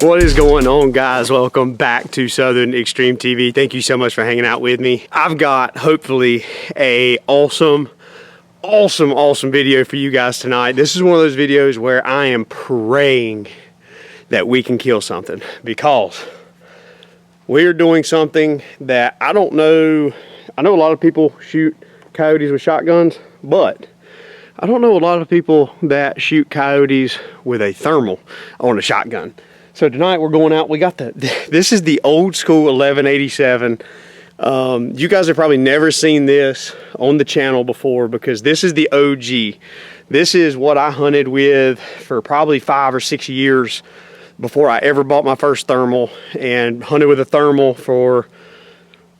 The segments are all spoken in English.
What is going on, guys? Welcome back to Southern Extreme TV. Thank you so much for hanging out with me. I've got hopefully a awesome video for you guys tonight. This is one of those videos where I am praying that we can kill something, because we're doing something that I don't know. I know a lot of people shoot coyotes with shotguns, but I don't know a lot of people that shoot coyotes with a thermal on a shotgun. So tonight we're going out. We got this is the old school 1187. You guys have probably never seen this on the channel before, because this is the OG. This is what I hunted with for probably 5 or 6 years before I ever bought my first thermal, and hunted with a thermal for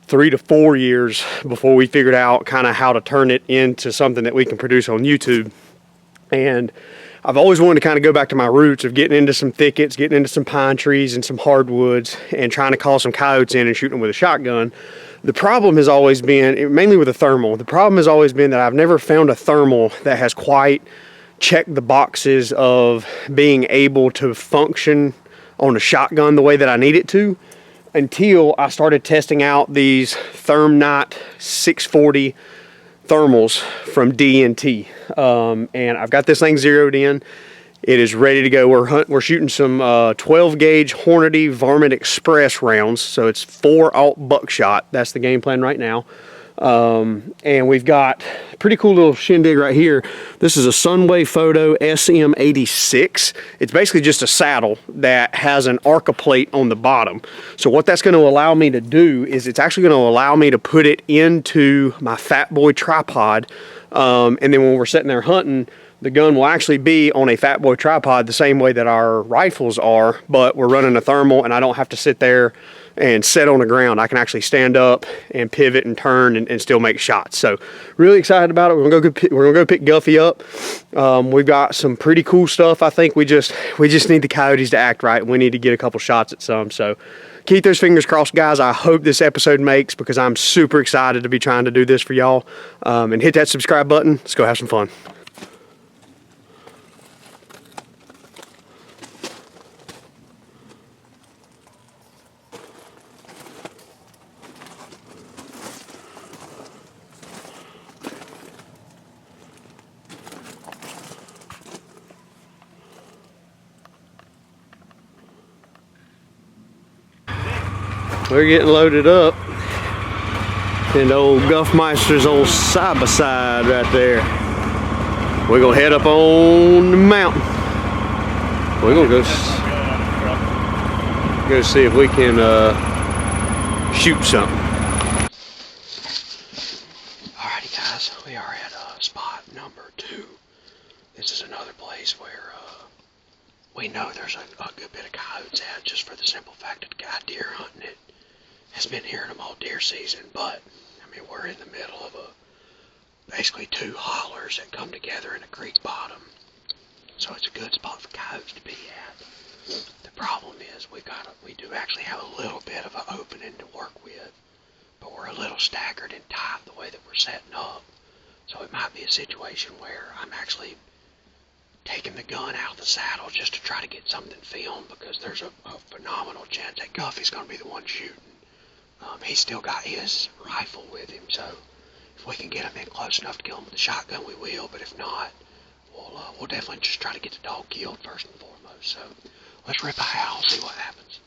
3 to 4 years before we figured out kind of how to turn it into something that we can produce on YouTube. And I've always wanted to kind of go back to my roots of getting into some thickets, getting into some pine trees and some hardwoods, and trying to call some coyotes in and shoot them with a shotgun. The problem has always been, mainly with a thermal, the problem has always been that I've never found a thermal that has quite checked the boxes of being able to function on a shotgun the way that I need it to, until I started testing out these Thermite 640 thermals from D&T. And I've got this thing zeroed in. It is ready to go. We're shooting some 12 gauge Hornady Varmint Express rounds. So it's 4-aught buckshot. That's the game plan right now. And we've got a pretty cool little shindig right here. This is a Sunway Photo SM86. It's basically just a saddle that has an Arca plate on the bottom. So what that's going to allow me to do is it's actually going to allow me to put it into my Fat Boy tripod. And then when we're sitting there hunting, the gun will actually be on a Fat Boy tripod the same way that our rifles are, but we're running a thermal, and I don't have to sit there and set on the ground. I can actually stand up and pivot and turn and still make shots. So really excited about it. We're gonna go pick Guffey up. We've got some pretty cool stuff. I think we just need the coyotes to act right. We need to get a couple shots at some. So keep those fingers crossed, guys. I hope this episode makes, because I'm super excited to be trying to do this for y'all. And hit that subscribe button. Let's go have some fun. We're getting loaded up in old Guffmeister's old side-by-side right there. We're gonna head up on the mountain. We're gonna go see if we can shoot something. Alrighty, guys, we are at spot number 2. This is another place where we know there's a good bit of coyotes at, just for the simple fact that the guy deer hunting it has been hearing them all deer season. But I mean, we're in the middle of basically 2 hollers that come together in a creek bottom, so it's a good spot for coyotes to be at. The problem is we do actually have a little bit of an opening to work with, but we're a little staggered and tight the way that we're setting up. So it might be a situation where I'm actually taking the gun out of the saddle just to try to get something filmed, because there's a phenomenal chance that Guffey's going to be the one shooting. He's still got his rifle with him, so if we can get him in close enough to kill him with the shotgun, we will. But if not, we'll definitely just try to get the dog killed first and foremost. So let's rip a howl, see what happens.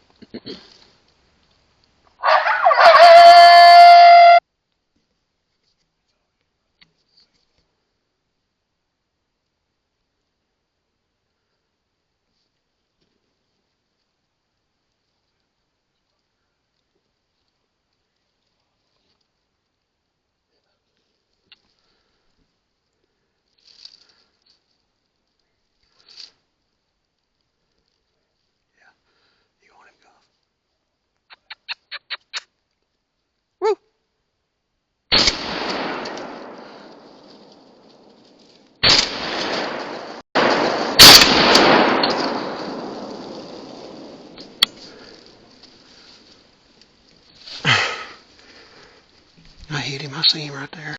I hit him. I see him right there.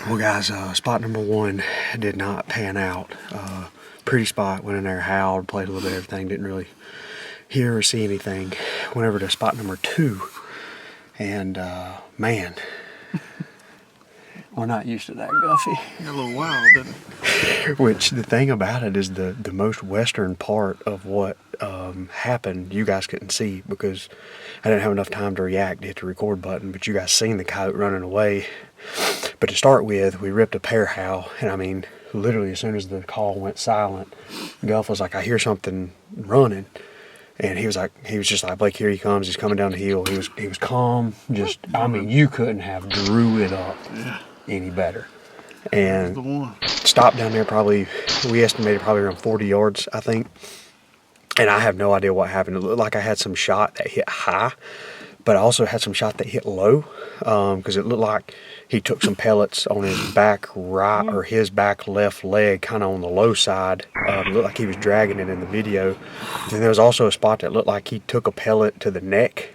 Well guys, spot number one did not pan out. Pretty spot, went in there, howled, played a little bit of everything, didn't really hear or see anything. Went over to spot number two, and man, we're not used to that, Guffey. Got a little wild, didn't it? Which, the thing about it is the most western part of what happened, you guys couldn't see because I didn't have enough time to react to hit the record button, but you guys seen the coyote running away. But to start with, we ripped a pair howl, and I mean, literally as soon as the call went silent, Guff was like, I hear something running. And he was just like, Blake, here he comes, he's coming down the hill. He was calm, just, I mean, you couldn't have drew it up any better. And stopped down there probably, we estimated probably around 40 yards, I think. And I have no idea what happened. It looked like I had some shot that hit high, but I also had some shot that hit low, because it looked like he took some pellets on his back right, or his back left leg, kind of on the low side. It looked like he was dragging it in the video. And there was also a spot that looked like he took a pellet to the neck.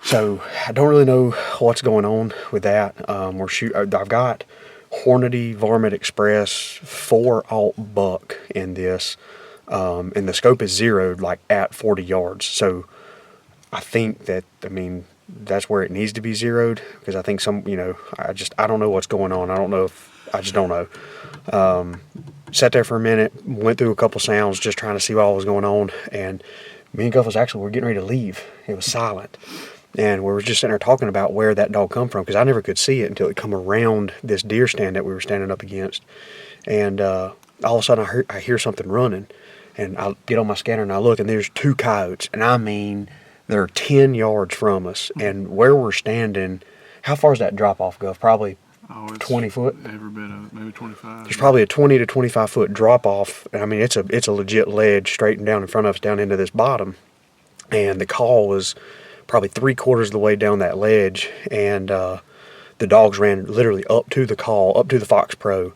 So I don't really know what's going on with that. I've got Hornady Varmint Express 4-aught buck in this, and the scope is zeroed like at 40 yards. So I think that, I mean, that's where it needs to be zeroed, because I think I don't know what's going on. I just don't know. Sat there for a minute, went through a couple sounds just trying to see what was going on, and me and Guff were getting ready to leave. It was silent. And we were just sitting there talking about where that dog come from, because I never could see it until it come around this deer stand that we were standing up against. And all of a sudden I hear something running, and I get on my scanner and I look, and there's two coyotes, and I mean, they're 10 yards from us. And where we're standing, how far is that drop off, Guff? Probably 20 foot? Every bit of it, maybe 25. There's probably a 20 to 25 foot drop off. I mean, it's a legit ledge straight down in front of us, down into this bottom. And the call was probably 3/4 of the way down that ledge, and the dogs ran literally up to the call, up to the Fox Pro,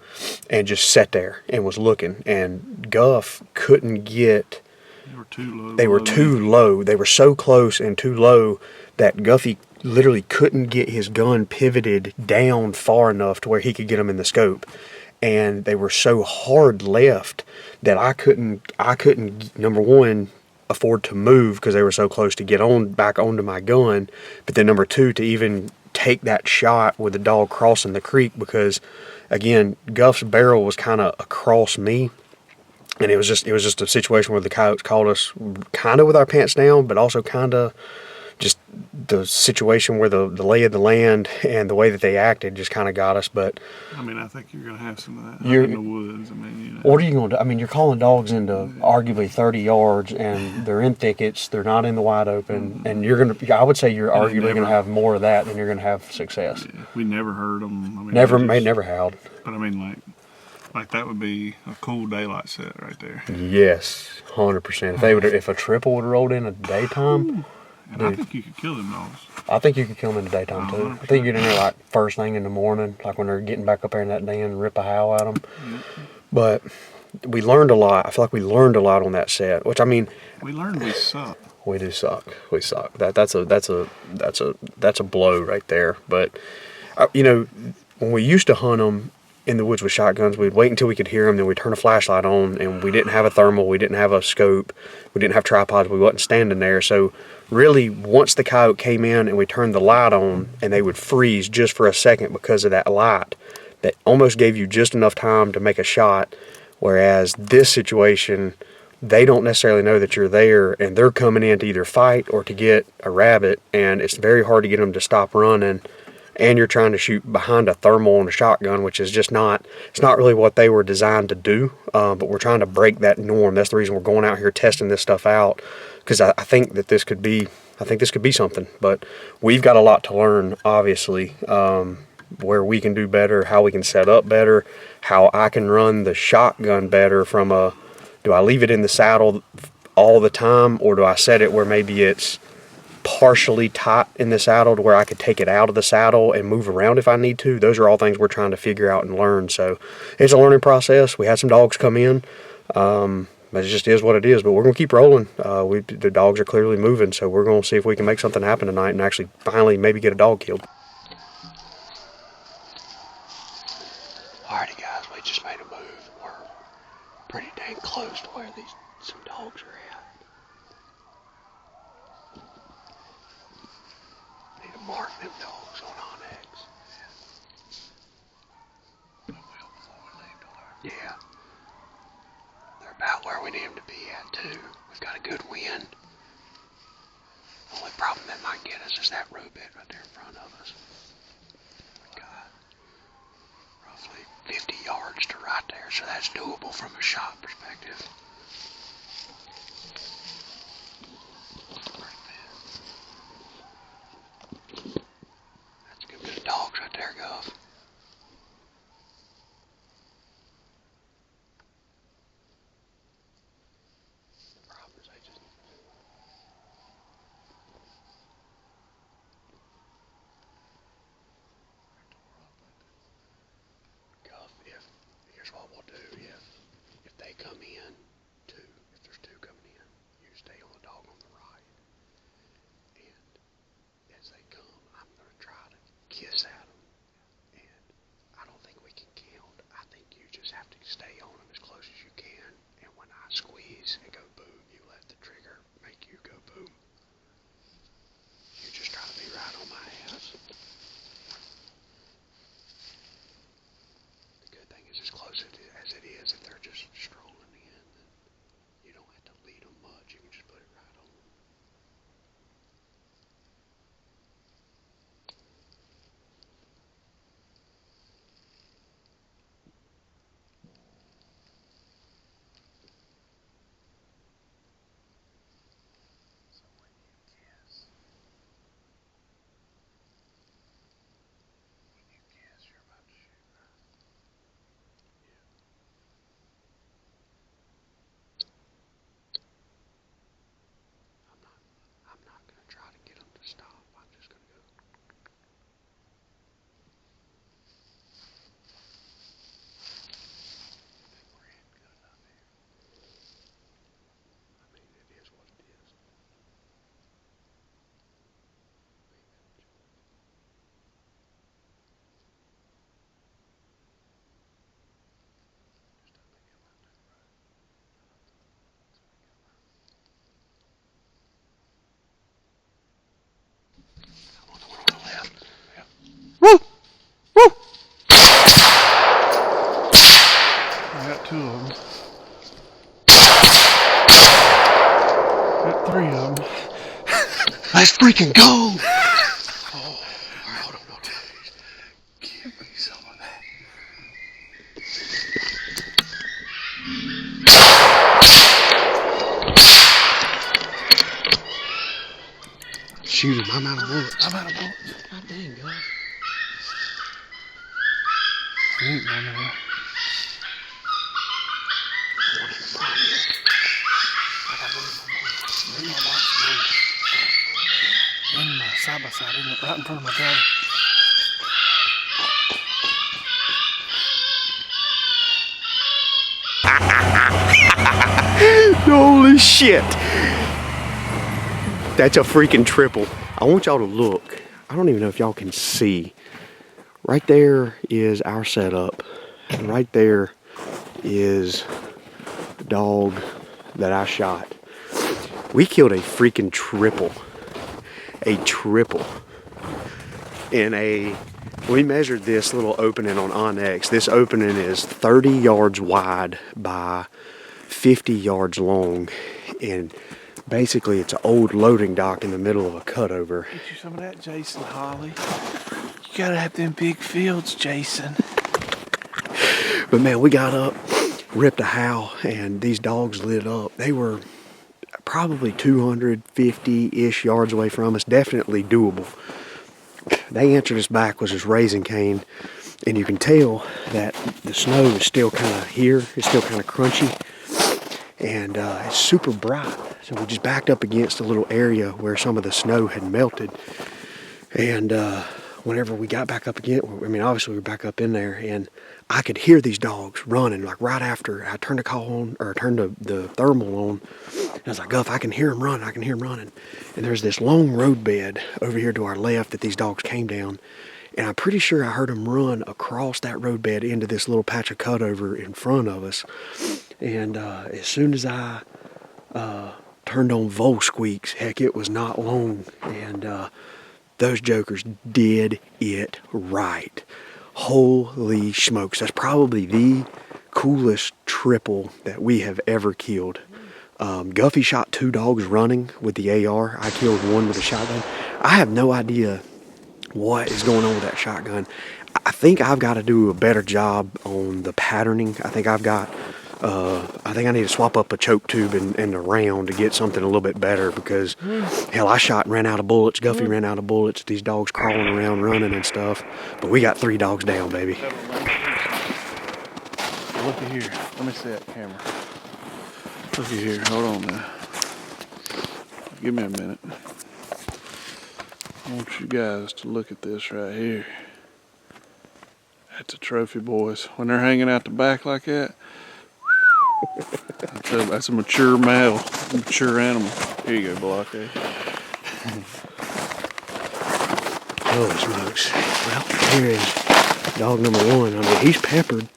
and just sat there and was looking. And Guff couldn't get. They were too low. They were too low. They were so close and too low that Guffey literally couldn't get his gun pivoted down far enough to where he could get them in the scope. And they were so hard left that I couldn't number one, afford to move because they were so close to get back onto my gun, but then number two, to even take that shot with the dog crossing the creek, because again, Guff's barrel was kind of across me, and it was just a situation where the coyotes caught us kind of with our pants down, but also kind of just the situation where the lay of the land and the way that they acted just kind of got us. But I mean, I think you're going to have some of that in the woods. I mean, what are you going to do? I mean, you're calling dogs into arguably 30 yards, and they're in thickets. They're not in the wide open, and I would say you're arguably going to have more of that than you're going to have success. Yeah, we never heard them. I mean, never howled. But I mean, like that would be a cool daylight set right there. Yes, 100%. If a triple would have rolled in at daytime. And I think you could kill them dogs. I think you could kill them in the daytime too. 100%. I think you get in there like first thing in the morning, like when they're getting back up there in that den, and rip a howl at them. Mm-hmm. But we learned a lot. I feel like we learned a lot on that set. Which, I mean, we learned we suck. We do suck. We suck. That's a blow right there. But when we used to hunt them in the woods with shotguns, we'd wait until we could hear them, then we'd turn a flashlight on, and we didn't have a thermal, we didn't have a scope, we didn't have tripods, we wasn't standing there. So really, once the coyote came in and we turned the light on, and they would freeze just for a second because of that light, that almost gave you just enough time to make a shot. Whereas this situation, they don't necessarily know that you're there, and they're coming in to either fight or to get a rabbit, and it's very hard to get them to stop running. And you're trying to shoot behind a thermal on a shotgun, which is just it's not really what they were designed to do. But we're trying to break that norm. That's the reason we're going out here testing this stuff out, because I think that this could be something. But we've got a lot to learn, obviously. where we can do better, how we can set up better, how I can run the shotgun better from a, do I leave it in the saddle all the time, or do I set it where maybe it's partially tight in the saddle to where I could take it out of the saddle and move around if I need to. Those are all things we're trying to figure out and learn. So it's a learning process. We had some dogs come in. It just is what it is, but we're going to keep rolling. The dogs are clearly moving, so we're going to see if we can make something happen tonight and actually finally maybe get a dog killed. Alrighty guys, we just made a move. We're pretty dang close to where some dogs are at. Need to mark them dogs on Onyx. Yeah. They're about where we need them to be at too. We've got a good wind. The only problem that might get us is that road bed right there in front of us. We've got roughly 50 yards to right there, so that's doable from a shot perspective. That's a good bit of dogs right there, Gov. The problem is they just... Gov, here's what we'll do. If they come in, if there's two coming in, you stay on the dog on the right. And as they come, I'm going to try to kiss at them. And I don't think we can count. I think you just have to stay on them as close as you can. And when I squeeze and go boom, you let the trigger make you go boom. You just try to be right on my ass. The good thing is, as close as it is, if they're just strolling in, then you don't have to lead them much. You can just put it right on them. I'm not going to try to get them to stop. I'm just going to go. I think we're in good enough here. I mean, it is what it is. Woo! Woo! I got 2 of them. Got 3 of them. Let's freaking go! Oh, alright, hold on. Give me some of that. Shoot him, I'm out of bullets. I'm out of bullets. God dang, God. Ain't none of them. One in front of you. I got one in my box. In my side by side, isn't it? Right in front of my driver. Holy shit! That's a freaking triple. I want y'all to look. I don't even know if y'all can see. Right there is our setup. And right there is the dog that I shot. We killed a freaking triple. A triple. We measured this little opening on Onyx. This opening is 30 yards wide by 50 yards long. And basically it's an old loading dock in the middle of a cutover. Get you some of that, Jason Holly. You gotta have them big fields, Jason. But man, we got up, ripped a howl, and these dogs lit up. They were probably 250-ish yards away from us. Definitely doable. they answered us back was this Raising Cane, and you can tell that the snow is still kind of here. It's still kind of crunchy, and it's super bright. So we just backed up against a little area where some of the snow had melted, and whenever we got back up again, I mean, obviously we were back up in there, and I could hear these dogs running, like right after I turned the call on, or turned the thermal on. And I was like, Guff, I can hear them running, I can hear them running. And there's this long road bed over here to our left that these dogs came down. And I'm pretty sure I heard them run across that road bed into this little patch of cutover in front of us. And as soon as I turned on Vol Squeaks, heck, it was not long. And those jokers did it right. Holy smokes, that's probably the coolest triple that we have ever killed. Guffey shot 2 dogs running with the AR. I killed 1 with a shotgun. I have no idea what is going on with that shotgun. I think I've got to do a better job on the patterning. I think I need to swap up a choke tube and a round to get something a little bit better, because hell, I shot and ran out of bullets. Guffey ran out of bullets. These dogs crawling around running and stuff. But we got 3 dogs down, baby. Look at here. Let me see that camera. Look at here. Hold on now. Give me a minute. I want you guys to look at this right here. That's a trophy, boys. When they're hanging out the back like that, that's a mature male, mature animal. Here you go, Blockade. Holy smokes. Well, here is dog number 1. I mean, he's peppered.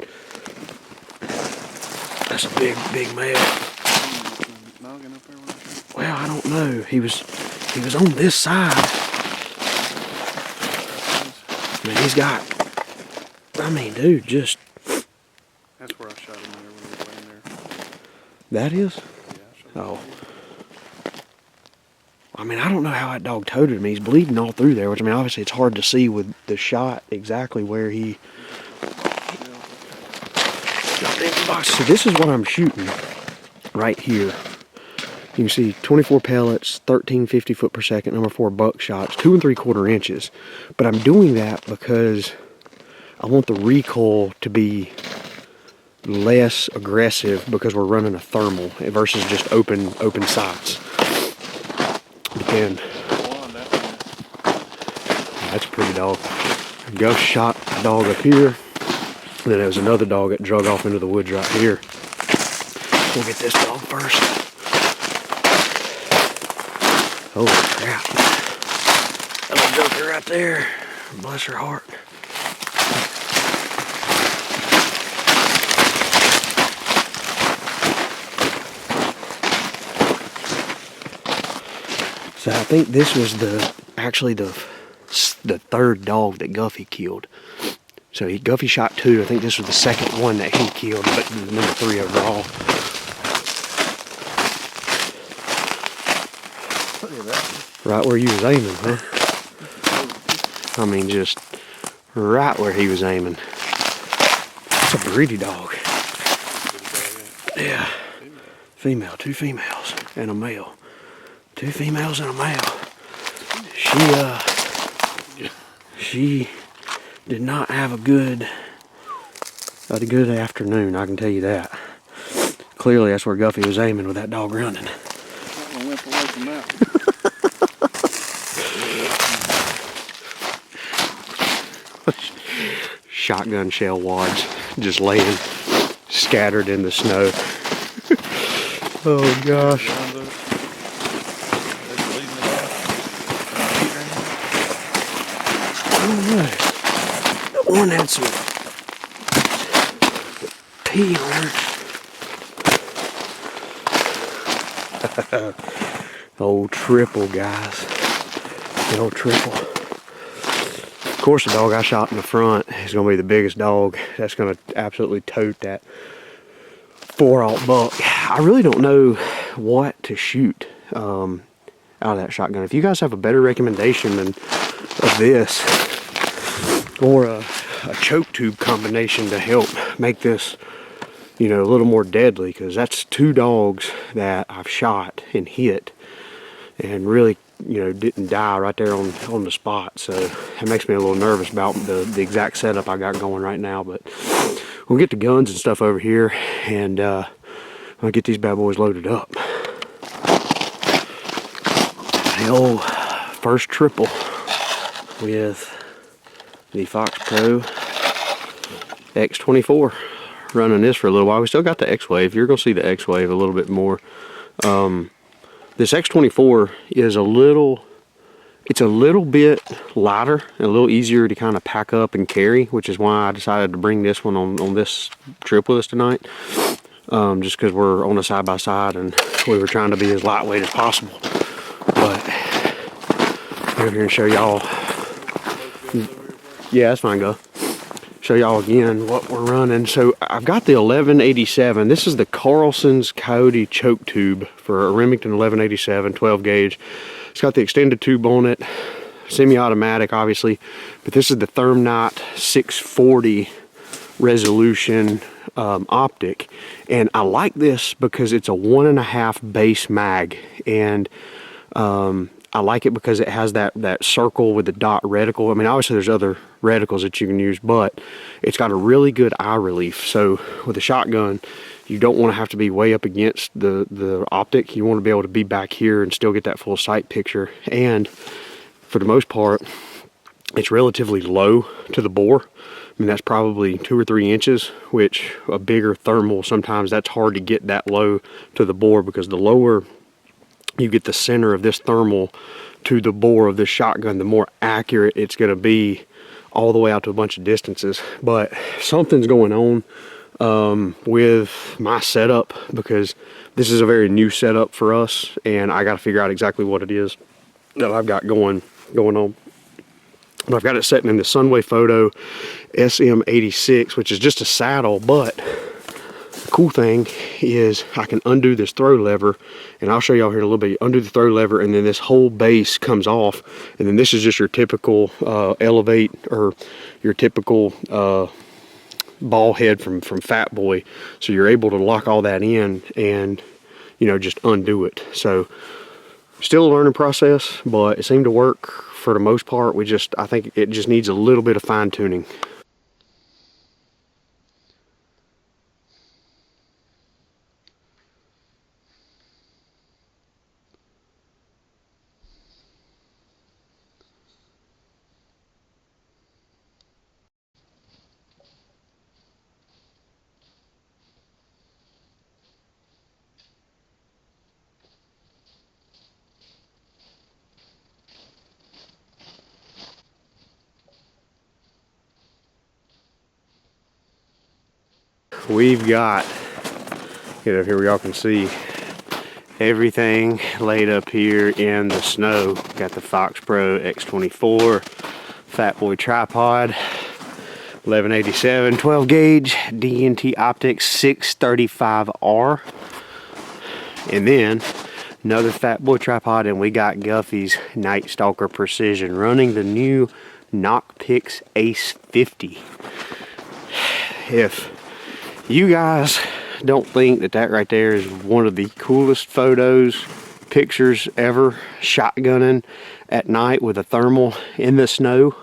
That's a big male. Well, I don't know. He was on this side. I mean, he's got, I mean, dude, just. That's where I shot him there when he was laying there. That is? Yeah, oh. I mean, I don't know how that dog toted me. He's bleeding all through there, which, I mean, obviously it's hard to see with the shot exactly where he dropped into the box. So this is what I'm shooting right here. You can see 24 pellets, 1350 foot per second, number 4 buckshots, 2 3/4 inches. But I'm doing that because I want the recoil to be less aggressive, because we're running a thermal versus just open sights. And that's a pretty dog. Gus shot a dog up here. Then there was another dog that drug off into the woods right here. We'll get this dog first. Holy crap. That little joker right there. Bless her heart. So I think this was actually the 3rd dog that Guffey killed. So Guffey shot 2. I think this was the 2nd one that he killed, but number 3 overall. Look at that. Right where you was aiming, huh? I mean, just right where he was aiming. That's a pretty dog. Yeah. Female, 2 females and a male. 2 females and a male. She did not have a good afternoon, I can tell you that. Clearly that's where Guffey was aiming with that dog running. I went away from that. Shotgun shell wads just laying scattered in the snow. Oh gosh. That one had some pee on her. Old triple, guys. The old triple. Of course, the dog I shot in the front is going to be the biggest dog. That's going to absolutely tote that 4-aught buck. I really don't know what to shoot out of that shotgun. If you guys have a better recommendation of this, or a choke tube combination to help make this, you know, a little more deadly, because that's 2 dogs that I've shot and hit and really you know, didn't die right there on the spot. So it makes me a little nervous about the exact setup I got going right now. But we'll get the guns and stuff over here, and I'll get these bad boys loaded up. The old first triple with the Fox Pro X24. Running this for a little while. We still got the X-Wave. You're gonna see the X-Wave a little bit more. This X24 is it's a little bit lighter and a little easier to kind of pack up and carry, which is why I decided to bring this one on this trip with us tonight. Just because we're on a side-by-side and we were trying to be as lightweight as possible. But I'm over here and show y'all. Yeah, that's fine, go. Show y'all again what we're running. So I've got the 1187. This is the Carlson's Coyote choke tube for a Remington 1187 12 gauge. It's got the extended tube on it, semi-automatic obviously, but this is the Thermite 640 resolution optic, and I like this because it's a 1.5 base mag, and I like it because it has that circle with the dot reticle. I mean, obviously there's other reticles that you can use, but it's got a really good eye relief. So with a shotgun, you don't want to have to be way up against the optic. You want to be able to be back here and still get that full sight picture. And for the most part, it's relatively low to the bore. I mean, that's probably 2 or 3 inches, which a bigger thermal, sometimes that's hard to get that low to the bore, because the lower you get the center of this thermal to the bore of this shotgun, the more accurate it's going to be all the way out to a bunch of distances. But something's going on with my setup, because this is a very new setup for us, and I got to figure out exactly what it is that I've got going on. But I've got it sitting in the Sunway Photo SM86, which is just a saddle, but the cool thing is I can undo this throw lever, and I'll show y'all here in a little bit. Undo the throw lever, and then this whole base comes off, and then this is just your typical elevate, or your typical ball head from Fat Boy. So you're able to lock all that in and, you know, just undo it. So still a learning process, but it seemed to work for the most part. I think it just needs a little bit of fine tuning. We've got, get up here where y'all can see everything laid up here in the snow. Got the Fox Pro X24 Fat Boy tripod, 1187 12 gauge DNT Optics 635R, and then another Fat Boy tripod, and we got Guffey's Night Stalker Precision running the new Knockpix Ace 50. If you guys don't think that right there is one of the coolest pictures ever, shotgunning at night with a thermal in the snow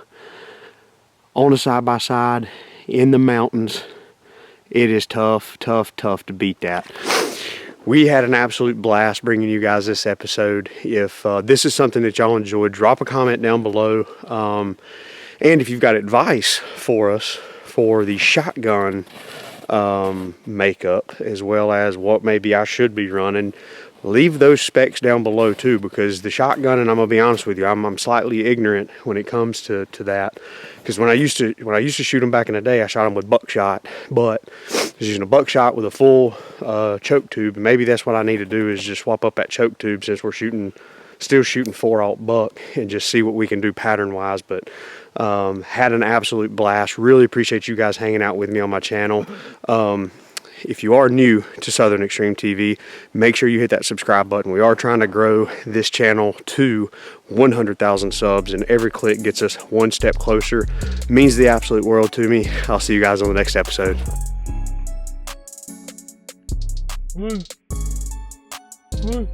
on a side-by-side in the mountains, it is tough to beat that. We had an absolute blast bringing you guys this episode. If this is something that y'all enjoyed, drop a comment down below, and if you've got advice for us for the shotgun makeup, as well as what maybe I should be running, leave those specs down below too, because the shotgun, and I'm gonna be honest with you, I'm slightly ignorant when it comes to that, because when I used to shoot them back in the day, I shot them with buckshot, but I was using a buckshot with a full choke tube. Maybe that's what I need to do, is just swap up that choke tube, since we're still shooting 4-aught buck, and just see what we can do pattern wise. But had an absolute blast. Really appreciate you guys hanging out with me on my channel. If you are new to Southern Extreme TV, make sure you hit that subscribe button. We are trying to grow this channel to 100,000 subs, and every click gets us one step closer. It means the absolute world to me. I'll see you guys on the next episode. Woo. Woo.